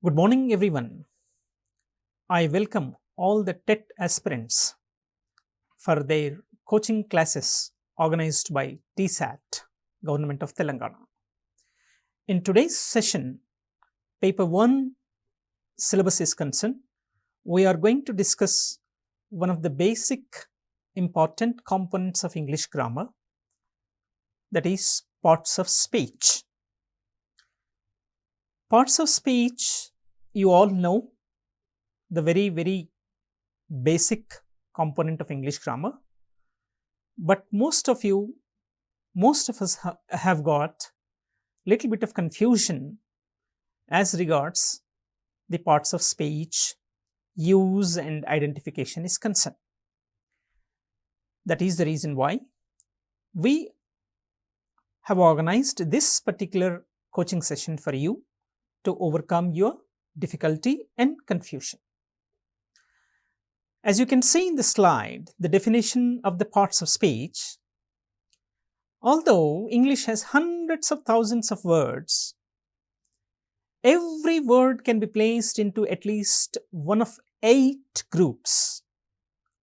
Good morning everyone. I welcome all the TET aspirants for their coaching classes organized by TSAT, Government of Telangana. In today's session, paper 1 syllabus is concerned. We are going to discuss one of the basic important components of English grammar, that is parts of speech. Parts of speech, you all know, the very basic component of English grammar, but most of us have got little bit of confusion as regards the parts of speech use and identification is concerned. That is the reason why we have organized this particular coaching session for you to overcome your difficulty and confusion. As you can see in the slide, the definition of the parts of speech, although English has hundreds of thousands of words, every word can be placed into at least one of 8 groups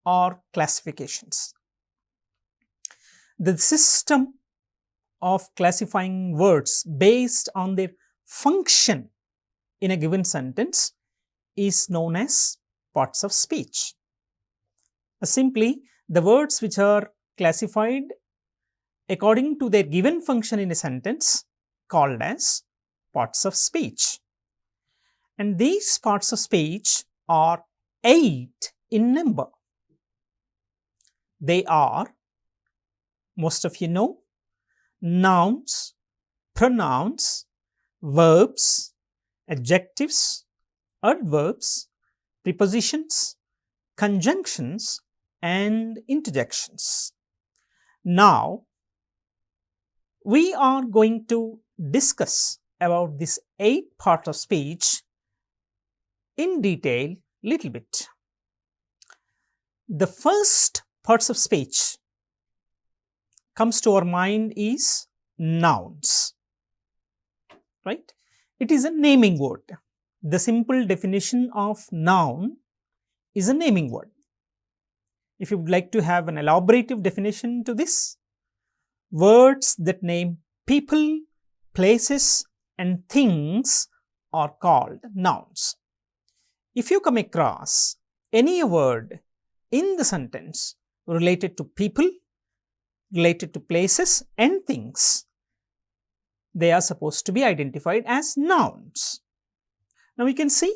or classifications. The system of classifying words based on their function in a given sentence is known as parts of speech. Simply, the words which are classified according to their given function in a sentence called as parts of speech. And these parts of speech are 8 in number. They are, most of you know, nouns, pronouns, verbs, adjectives, adverbs, prepositions, conjunctions, and interjections. Now, we are going to discuss about this 8 parts of speech in detail little bit. The first parts of speech comes to our mind is nouns, right? It is a naming word. The simple definition of noun is a naming word. If you would like to have an elaborative definition to this, words that name people, places, and things are called nouns. If you come across any word in the sentence related to people, related to places and things, they are supposed to be identified as nouns. Now we can see,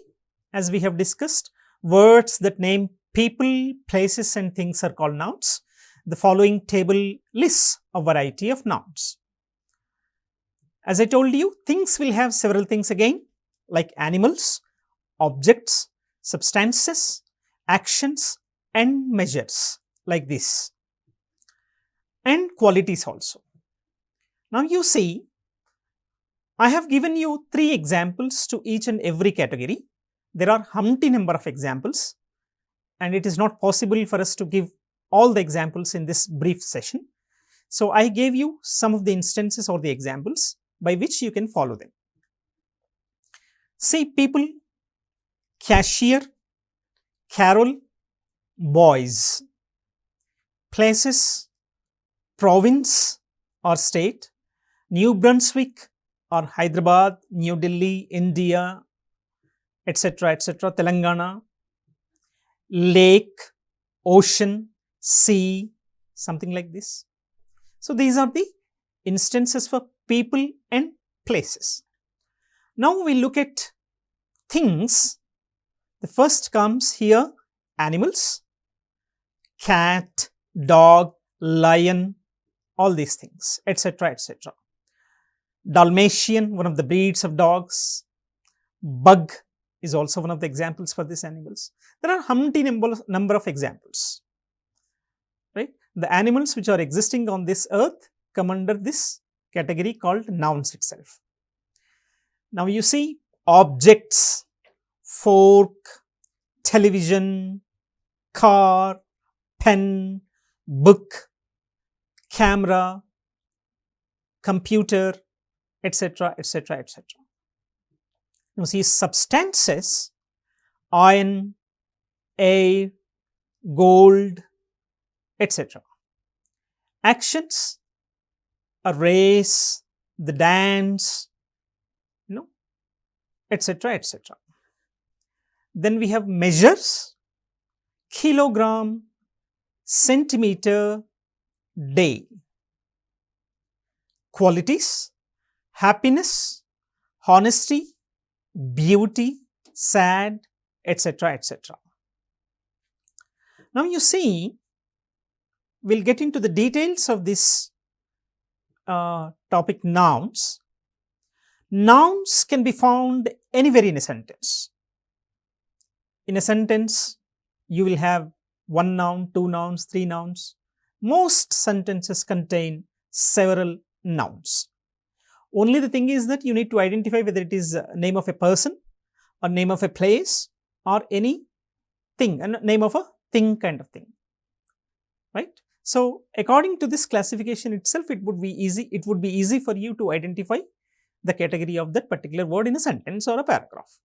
as we have discussed, words that name people, places and things are called nouns. The following table lists a variety of nouns. As I told you, things will have several things again, like animals, objects, substances, actions and measures, like this, and qualities also. Now you see, I have given you 3 examples to each and every category. There are umpty number of examples, and it is not possible for us to give all the examples in this brief session. So I gave you some of the instances or the examples by which you can follow them. See, people, cashier, carol, boys. Places, province or state, New Brunswick or Hyderabad, New Delhi, India, etc., Telangana, lake, ocean, sea, something like this. So these are the instances for people and places. Now we look at things. The first comes here, animals, cat, dog, lion, all these things, etc., etc. Dalmatian, one of the breeds of dogs. Bug is also one of the examples for these animals. There are umpty number of examples, right? The animals which are existing on this earth come under this category called nouns itself. Now you see, objects, fork, television, car, pen, book, camera, computer, etc., etc., etc. Now see substances, iron, air, gold, etc. Actions, a race, the dance, etc., etc. Then we have measures, kilogram, centimeter, day. Qualities, happiness, honesty, beauty, sad, etc., etc. Now you see, we will get into the details of this topic nouns. Nouns can be found anywhere in a sentence. In a sentence, you will have one noun, two nouns, three nouns. Most sentences contain several nouns. Only the thing is that you need to identify whether it is a name of a person or name of a place or any thing, and name of a thing kind of thing, right? So according to this classification itself, it would be easy for you to identify the category of that particular word in a sentence or a paragraph.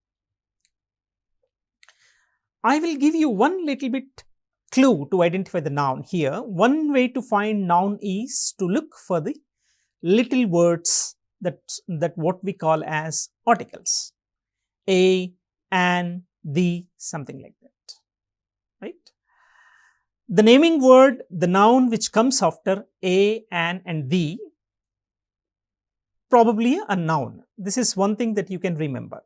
I will give you one little bit clue to identify the noun here. One way to find noun is to look for the little words that what we call as articles. A, an, the, something like that, right? The naming word, the noun which comes after a, an and the, probably a noun. This is one thing that you can remember.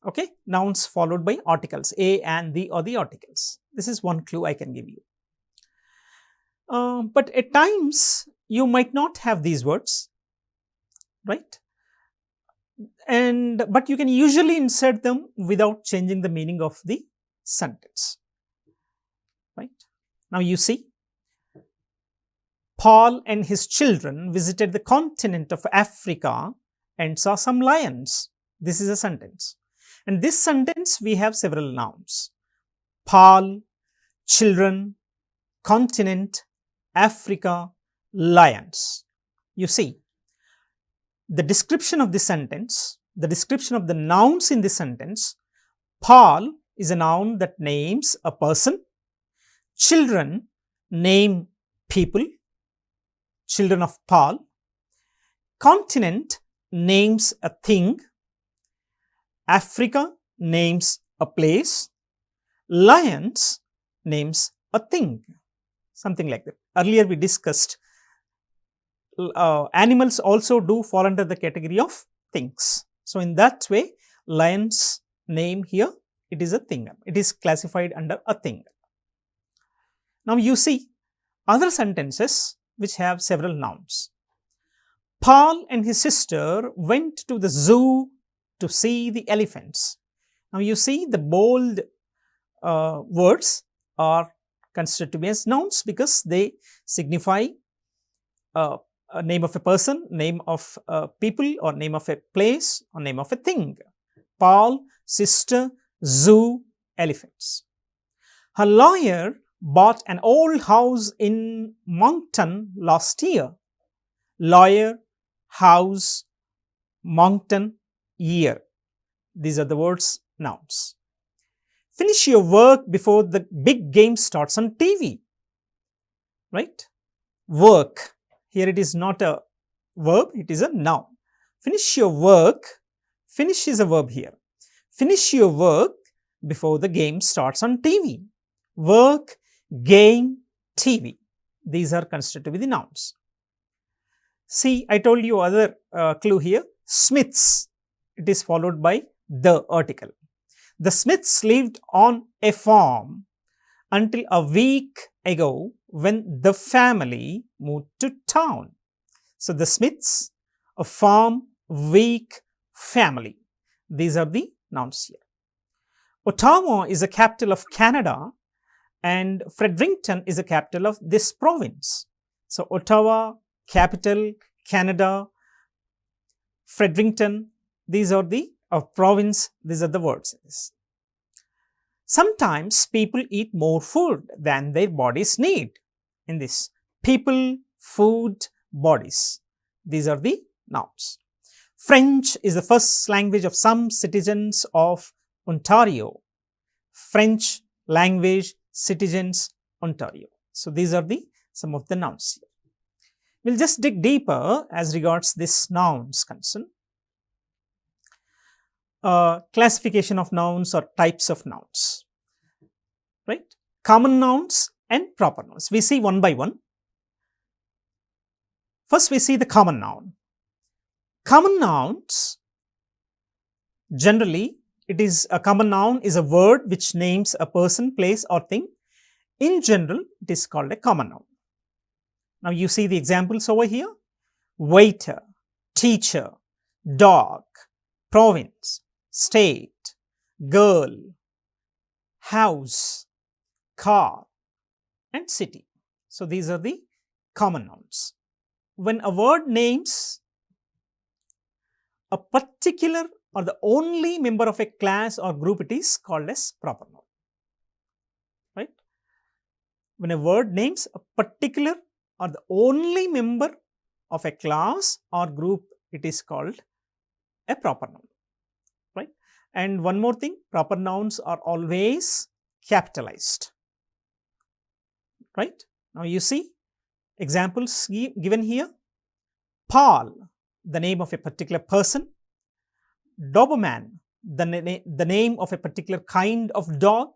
Okay, nouns followed by articles, a, and the, or the articles. This is one clue I can give you. But at times you might not have these words, right? But you can usually insert them without changing the meaning of the sentence, right? Now you see, Paul and his children visited the continent of Africa and saw some lions. This is a sentence. And this sentence we have several nouns. Paul, children, continent, Africa, lions. You see, the description of this sentence, the description of the nouns in this sentence, Paul is a noun that names a person, children name people, children of Paul, continent names a thing, Africa names a place, lions names a thing, something like that. Earlier we discussed animals also do fall under the category of things. So in that way, lion's name here, it is a thing, it is classified under a thing. Now you see other sentences which have several nouns. Paul and his sister went to the zoo to see the elephants. Now you see the bold words are considered to be as nouns because they signify a name of a person, name of people, or name of a place, or name of a thing. Paul, sister, zoo, elephants. Her lawyer bought an old house in Moncton last year. Lawyer, house, Moncton, year. These are the words nouns. Finish your work before the big game starts on TV. Right? Work. Here it is not a verb, it is a noun. Finish your work. Finish is a verb here. Finish your work before the game starts on TV. Work, game, TV. These are considered to be the nouns. See, I told you other clue here. Smiths. It is followed by the article. The Smiths lived on a farm until a week ago when the family moved to town. So the Smiths, a farm, week, family. These are the nouns here. Ottawa is a capital of Canada and Fredericton is a capital of this province. So Ottawa, capital, Canada, Fredericton, these are the province, these are the words. Sometimes people eat more food than their bodies need. In this, people, food, bodies. These are the nouns. French is the first language of some citizens of Ontario. French language, citizens, Ontario. So these are some of the nouns here. We'll just dig deeper as regards this nouns concern. Classification of nouns or types of nouns, right? Common nouns and proper nouns. We see one by one. First we see the common noun. Common nouns, generally it is a common noun is a word which names a person, place or thing. In general, it is called a common noun. Now you see the examples over here: waiter, teacher, dog, province, state, girl, house, car and city. So these are the common nouns. When a word names a particular or the only member of a class or group, it is called as proper noun, right? When a word names a particular or the only member of a class or group, it is called a proper noun, right? And one more thing, proper nouns are always capitalized, right? Now you see examples given here: Paul, the name of a particular person; Doberman, the name of a particular kind of dog;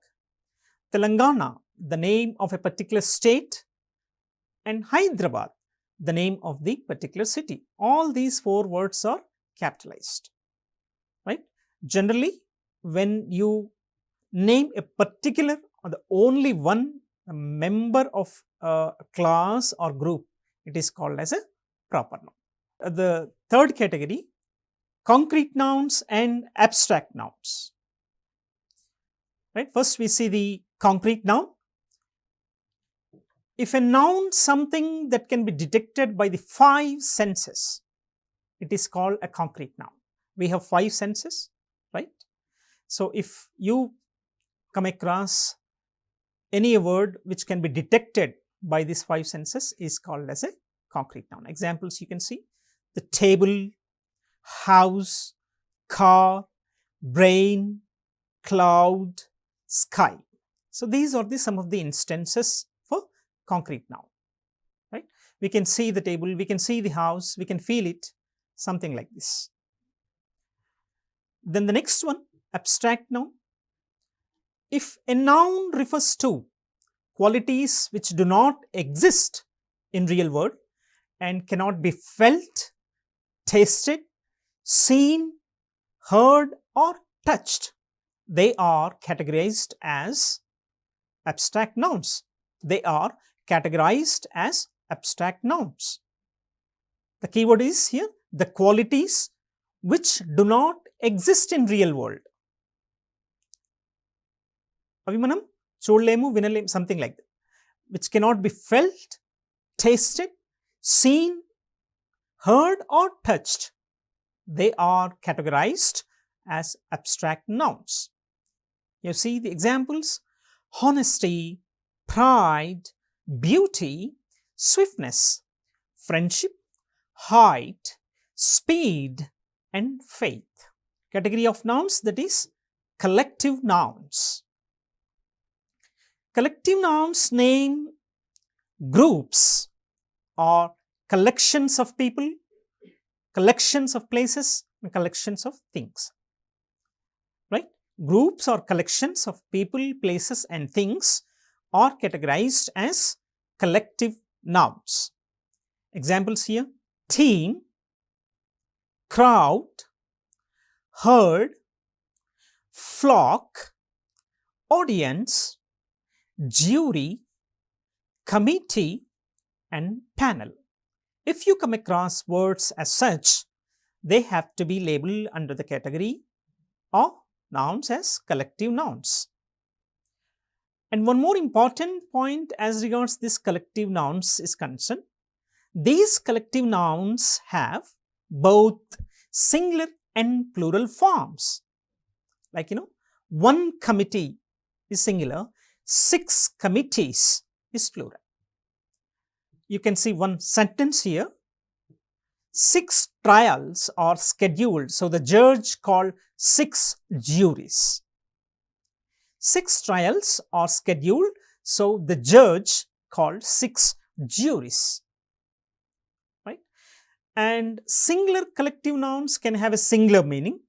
Telangana, the name of a particular state; and Hyderabad, the name of the particular city. All these four words are capitalized, right? Generally, when you name a particular or the only one member of a class or group, it is called as a proper noun. The third category, concrete nouns and abstract nouns, right? First we see the concrete noun. If a noun something that can be detected by the 5 senses, it is called a concrete noun. We have 5 senses, right? So if you come across any word which can be detected by these 5 senses, is called as a concrete noun. Examples you can see: the table, house, car, brain, cloud, sky. So these are some of the instances for concrete noun, right? We can see the table, we can see the house, we can feel it, something like this. Then the next one, abstract noun. If a noun refers to qualities which do not exist in real world and cannot be felt, tasted, seen, heard or touched, they are categorized as abstract nouns. They are categorized as abstract nouns. The keyword is here the qualities which do not exist in real world. Avi manam చూడలేము, వినలేము, something like that, which cannot be felt, tasted, seen, heard or touched. They are categorized as abstract nouns. You see the examples: honesty, pride, beauty, swiftness, friendship, height, speed and faith. Category of nouns, that is collective nouns. Collective nouns name groups or collections of people, collections of places and collections of things, right? Groups or collections of people, places and things are categorized as collective nouns. Examples here: team, crowd, herd, flock, audience, jury, committee and panel. If you come across words as such, they have to be labeled under the category of nouns as collective nouns. And one more important point as regards this collective nouns is concerned: these collective nouns have both singular and plural forms. Like, one committee is singular, 6 committees is plural. You can see one sentence here: 6 trials are scheduled. So, the judge called 6 juries. 6 trials are scheduled. So, the judge called 6 juries. Right? And singular collective nouns can have a singular meaning.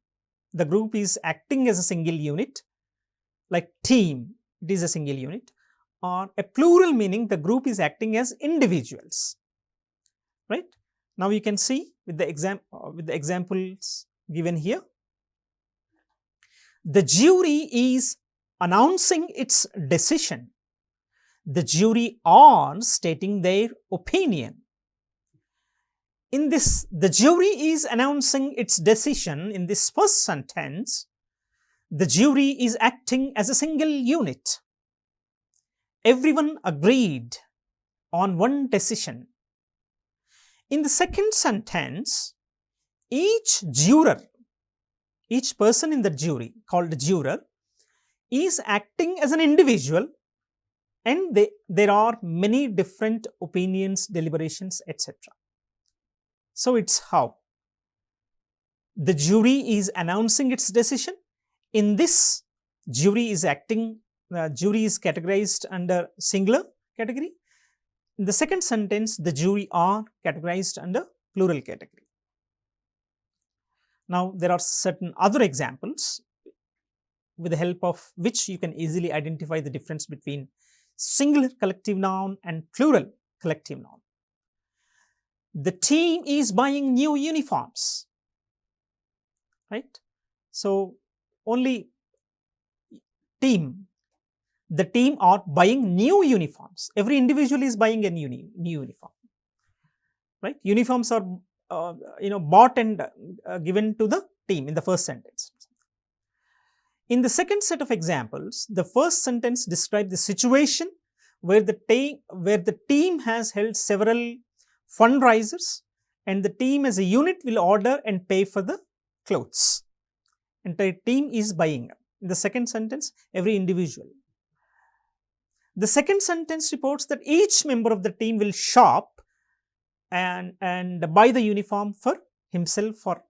The group is acting as a single unit, like team, it is a single unit. Or a plural meaning, the group is acting as individuals. Right? Now you can see with the examples given here. The jury is announcing its decision. The jury are stating their opinion. In this, the jury is announcing its decision. In this first sentence, the jury is acting as a single unit. Everyone agreed on one decision. In the second sentence, each juror, each person in the jury called juror, is acting as an individual, and there are many different opinions, deliberations, etc. So, it's how the jury is announcing its decision. In this, jury is acting, jury is categorized under singular category. In the second sentence, the jury are categorized under plural category. Now, there are certain other examples with the help of which you can easily identify the difference between singular collective noun and plural collective noun. The team is buying new uniforms. Right? So, only team. The team are buying new uniforms. Every individual is buying a new uniform. Right? Uniforms are bought and given to the team in the first sentence. In the second set of examples, the first sentence describes the situation where the team has held several fundraisers, and the team as a unit will order and pay for the clothes. Entire team is buying. In the second sentence, every individual. The second sentence reports that each member of the team will shop and buy the uniform for himself or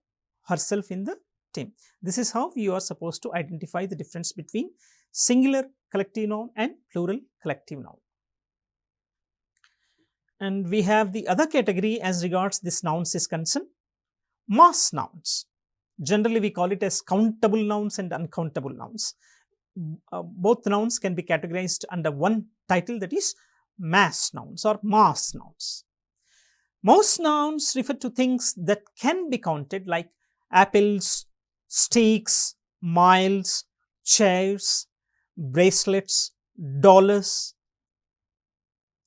herself in the team. This is how you are supposed to identify the difference between singular collective noun and plural collective noun. And we have the other category as regards this nouns is concerned, mass nouns. Generally, we call it as countable nouns and uncountable nouns. Both nouns can be categorized under one title, that is mass nouns or mass nouns. Most nouns refer to things that can be counted, like apples, sticks, miles, chairs, bracelets, dollars,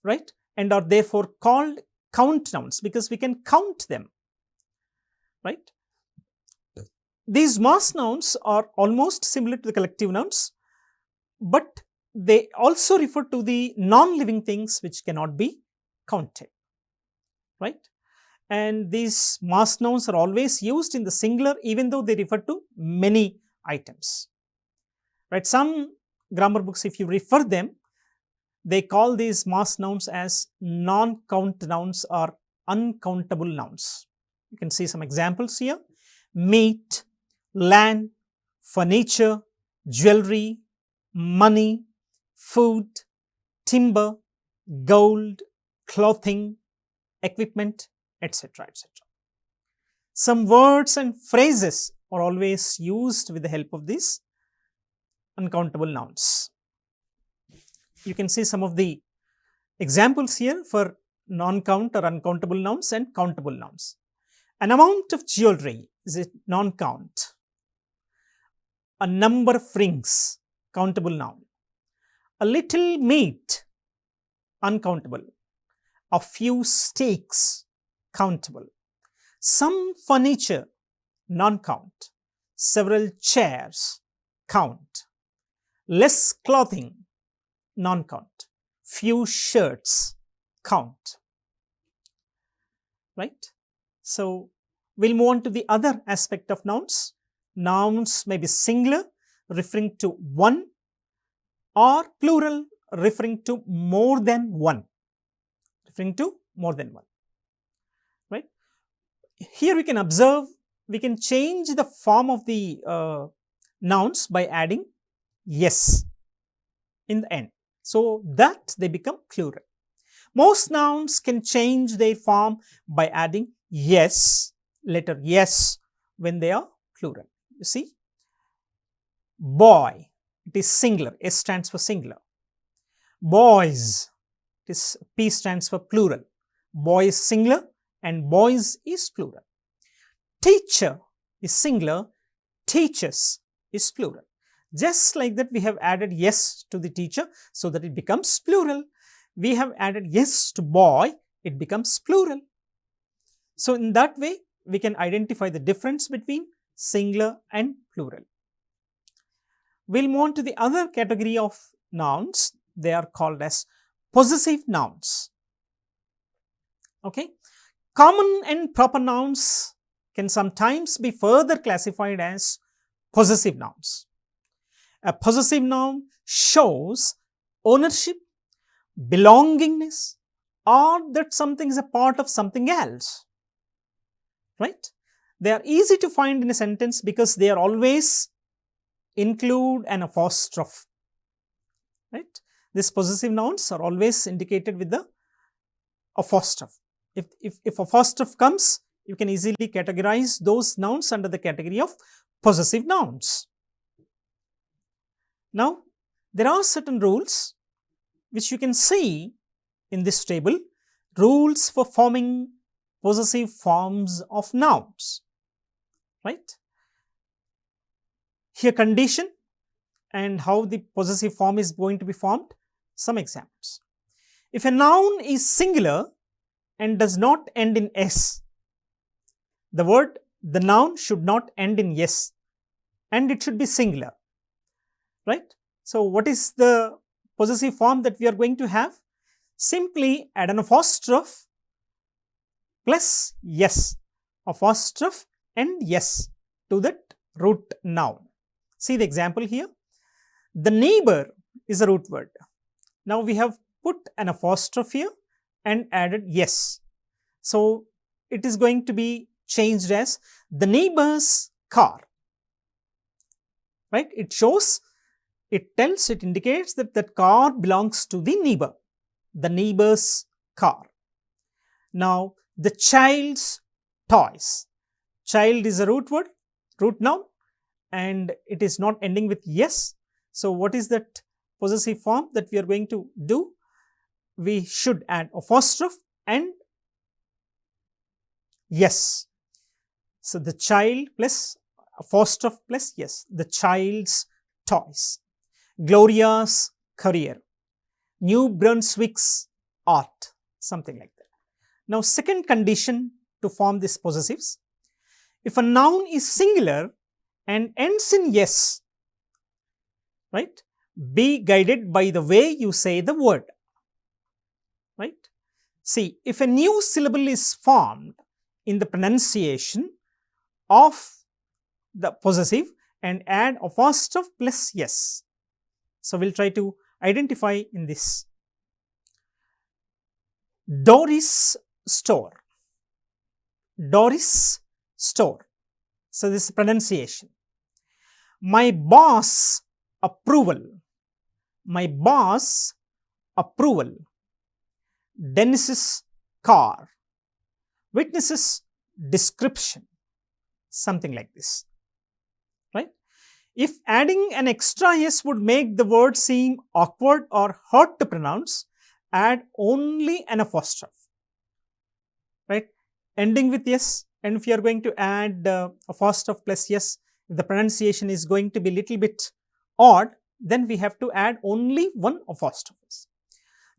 right? And are therefore called count nouns because we can count them, right? These mass nouns are almost similar to the collective nouns, but they also refer to the non-living things which cannot be counted, right? And these mass nouns are always used in the singular even though they refer to many items, right? Some grammar books, if you refer them, they call these mass nouns as non-count nouns or uncountable nouns. You can see some examples here: meat, land, furniture, jewelry, money, food, timber, gold, clothing, equipment, etc., etc. Some words and phrases are always used with the help of these uncountable nouns. You can see some of the examples here for non-count or uncountable nouns and countable nouns. An amount of jewelry is a non-count. A number of rings, countable noun. A little meat, uncountable. A few steaks, countable. Some furniture, non-count. Several chairs, count. Less clothing, non-count. Few shirts, count. Right? So, we'll move on to the other aspect of nouns. Nouns may be singular, referring to one, or plural, referring to more than one. Referring to more than one. Right? here we can observe, we can change the form of the nouns by adding yes in the end, so that they become plural. Most nouns can change their form by adding yes, letter yes, when they are plural. You see, boy, it is singular, S stands for singular. Boys, it is P stands for plural. Boy is singular and boys is plural. Teacher is singular, teachers is plural. Just like that, we have added yes to the teacher so that it becomes plural. We have added yes to boy, it becomes plural. So in that way, we can identify the difference between singular and plural. We'll move on to the other category of nouns. They are called as possessive nouns. Okay. Common and proper nouns can sometimes be further classified as possessive nouns. A possessive noun shows ownership, belongingness, or that something is a part of something else, right? They are easy to find in a sentence because they are always include an apostrophe, right? These possessive nouns are always indicated with the apostrophe. If apostrophe comes, you can easily categorize those nouns under the category of possessive nouns. Now, there are certain rules which you can see in this table, rules for forming possessive forms of nouns, right? Here condition and how the possessive form is going to be formed. Some examples. If a noun is singular and does not end in s, the noun should not end in s and it should be singular, right? So what is the possessive form that we are going to have? Simply add an apostrophe plus yes, apostrophe and yes to that root noun. See the example here. The neighbor is a root word. Now we have put an apostrophe here and added yes. So it is going to be changed as the neighbor's car, right? It shows, it indicates that that car belongs to the neighbor, the neighbor's car. Now the child's toys. Child is a root word, root noun, and it is not ending with yes. So what is that possessive form that we are going to do? We should add apostrophe and yes. So the child plus apostrophe plus yes, the child's toys. Gloria's career, New Brunswick's art, something like that. Now second condition to form these possessives, if a noun is singular and ends in yes, right, be guided by the way you say the word, right? See, if a new syllable is formed in the pronunciation of the possessive and add apostrophe plus yes. So we'll try to identify in this. Doris store, Doris store. So this is pronunciation. My boss approval, my boss approval. Dennis's car, witness's description, something like this, right? If adding an extra yes would make the word seem awkward or hard to pronounce, add only an apostrophe, right? Ending with yes, and if you are going to add apostrophe plus yes, if the pronunciation is going to be little bit odd, then we have to add only one apostrophe.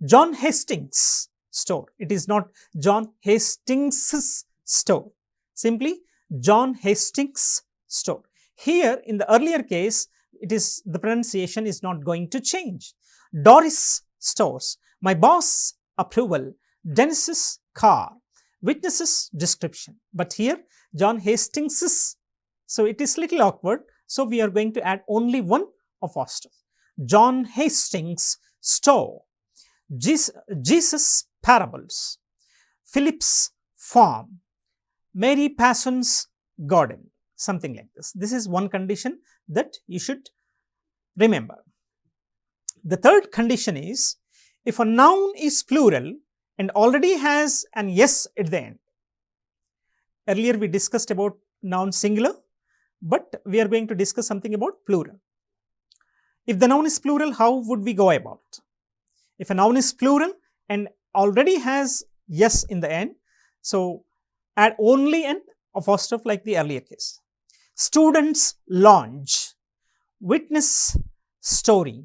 John Hastings store. It is not John Hastings's store. Simply John Hastings store. Here in the earlier case, it is the pronunciation is not going to change. Doris stores. My boss approval. Dennis's car. Witness's description. But here John Hastings's. So it is little awkward. So we are going to add only one apostrophe. John Hastings store. Jesus parables, Philip's farm, Mary Parsons' garden, something like this. This is one condition that you should remember. The third condition is, if a noun is plural and already has an s at the end. Earlier we discussed about noun singular, but we are going to discuss something about plural. If the noun is plural, how would we go about? If a noun is plural and already has s in the end, so add only an apostrophe like the earlier case. Students' lounge, witness story,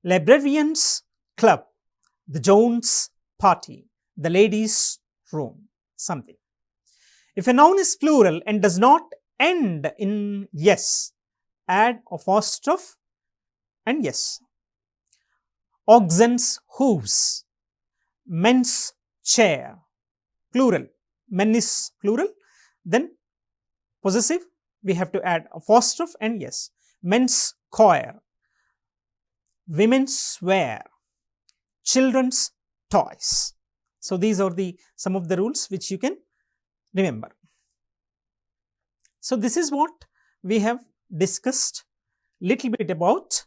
librarians' club, the Jones party, the ladies' room, something. If a noun is plural and does not end in s, add apostrophe and yes. Oxen's hooves, men's chair, plural, men is plural, then possessive, we have to add apostrophe and yes. Men's choir, women's wear, children's toys. So these are some of the rules which you can remember. So this is what we have discussed little bit about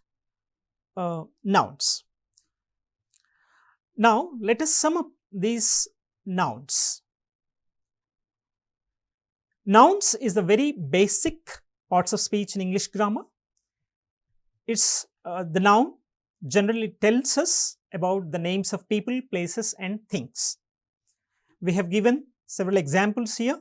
nouns. Now let us sum up these nouns. Nouns is the very basic parts of speech in English grammar. It's the noun generally tells us about the names of people, places and things. We have given several examples here: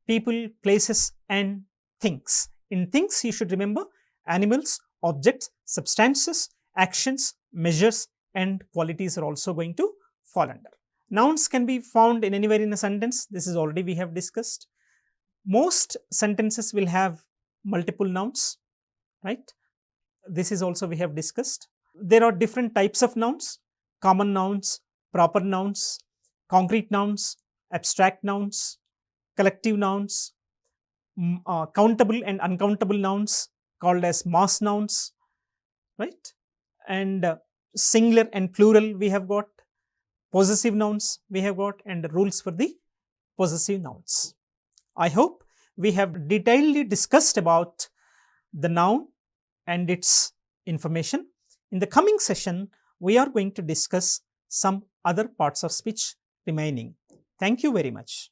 people, places and things. In things you should remember animals, objects, substances, actions, measures and qualities are also going to fall under. Nouns can be found in anywhere in a sentence. This is already we have discussed. Most sentences will have multiple nouns, right? This is also we have discussed. There are different types of nouns: common nouns, proper nouns, concrete nouns, abstract nouns, collective nouns, countable and uncountable nouns called as mass nouns, right? And singular and plural we have got, possessive nouns we have got, and the rules for the possessive nouns. I hope we have detailedly discussed about the noun and its information. In the coming session, we are going to discuss some other parts of speech remaining. Thank you very much.